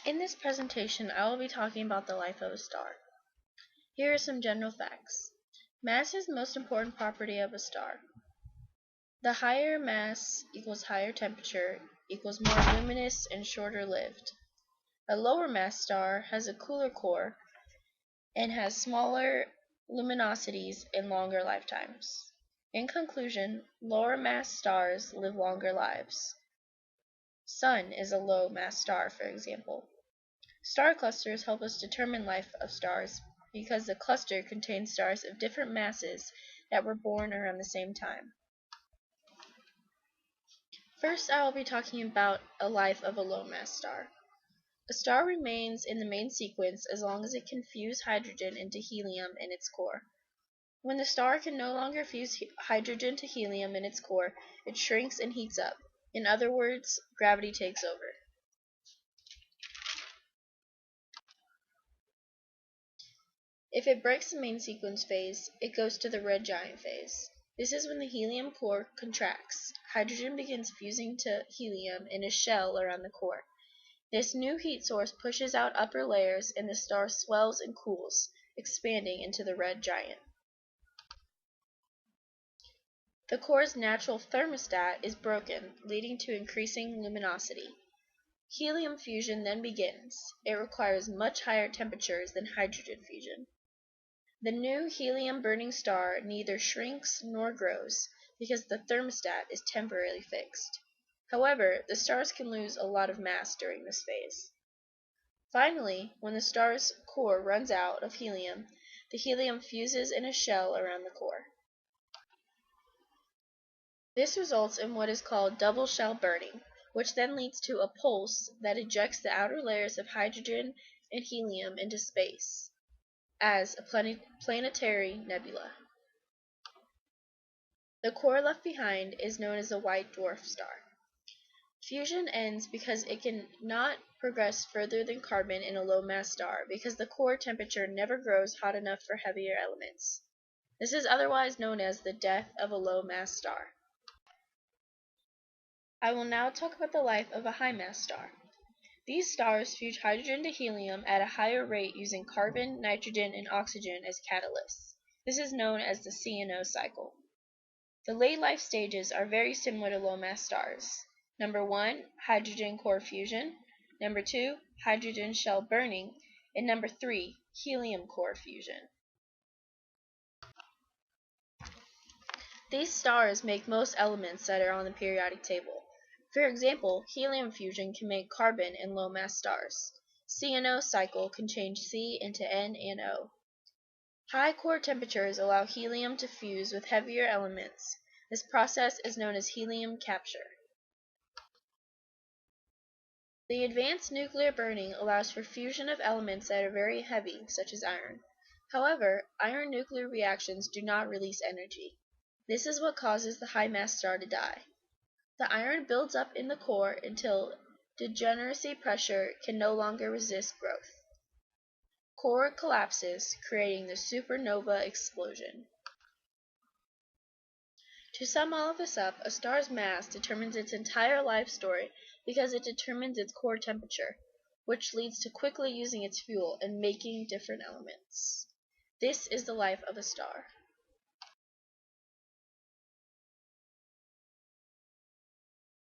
In this presentation, I will be talking about the life of a star. Here are some general facts. Mass is the most important property of a star. The higher mass equals higher temperature equals more luminous and shorter lived. A lower mass star has a cooler core and has smaller luminosities and longer lifetimes. In conclusion, lower mass stars live longer lives. Sun is a low mass star, for example. Star clusters help us determine life of stars because the cluster contains stars of different masses that were born around the same time. First, I will be talking about a life of a low mass star. A star remains in the main sequence as long as it can fuse hydrogen into helium in its core. When the star can no longer fuse hydrogen to helium in its core, it shrinks and heats up. In other words, gravity takes over. If it breaks the main sequence phase, it goes to the red giant phase. This is when the helium core contracts. Hydrogen begins fusing to helium in a shell around the core. This new heat source pushes out upper layers and the star swells and cools, expanding into the red giant. The core's natural thermostat is broken, leading to increasing luminosity. Helium fusion then begins. It requires much higher temperatures than hydrogen fusion. The new helium-burning star neither shrinks nor grows because the thermostat is temporarily fixed. However, the stars can lose a lot of mass during this phase. Finally, when the star's core runs out of helium, the helium fuses in a shell around the core. This results in what is called double shell burning, which then leads to a pulse that ejects the outer layers of hydrogen and helium into space as a planetary nebula. The core left behind is known as a white dwarf star. Fusion ends because it can not progress further than carbon in a low-mass star because the core temperature never grows hot enough for heavier elements. This is otherwise known as the death of a low-mass star. I will now talk about the life of a high-mass star. These stars fuse hydrogen to helium at a higher rate using carbon, nitrogen, and oxygen as catalysts. This is known as the CNO cycle. The late life stages are very similar to low-mass stars. Number 1, hydrogen core fusion. Number 2, hydrogen shell burning. And number 3, helium core fusion. These stars make most elements that are on the periodic table. For example, helium fusion can make carbon in low-mass stars. CNO cycle can change C into N and O. High core temperatures allow helium to fuse with heavier elements. This process is known as helium capture. The advanced nuclear burning allows for fusion of elements that are very heavy, such as iron. However, iron nuclear reactions do not release energy. This is what causes the high-mass star to die. The iron builds up in the core until degeneracy pressure can no longer resist growth. Core collapses, creating the supernova explosion. To sum all of this up, a star's mass determines its entire life story because it determines its core temperature, which leads to quickly using its fuel and making different elements. This is the life of a star.